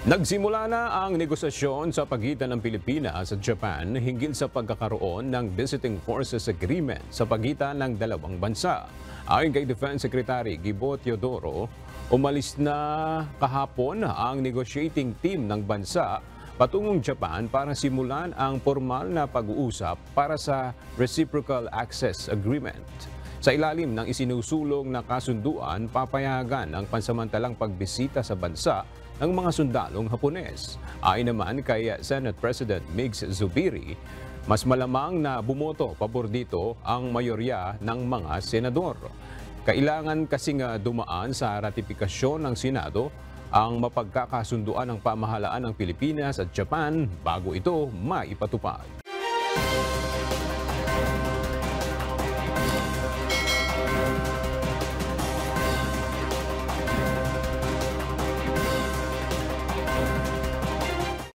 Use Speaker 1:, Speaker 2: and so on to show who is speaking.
Speaker 1: Nagsimula na ang negosasyon sa pagitan ng Pilipinas at Japan hinggil sa pagkakaroon ng Visiting Forces Agreement sa pagitan ng dalawang bansa. Ayon kay Defense Secretary Gibo Teodoro, umalis na kahapon ang negotiating team ng bansa patungong Japan para simulan ang formal na pag-uusap para sa Reciprocal Access Agreement. Sa ilalim ng isinusulong na kasunduan, papayagan ang pansamantalang pagbisita sa bansa ng mga sundalong Hapones. Ayon naman kay Senate President Migs Zubiri, mas malamang na bumoto pabor dito ang mayorya ng mga senador. Kailangan kasing dumaan sa ratifikasyon ng Senado ang mapagkakasunduan ng pamahalaan ng Pilipinas at Japan bago ito maipatupad.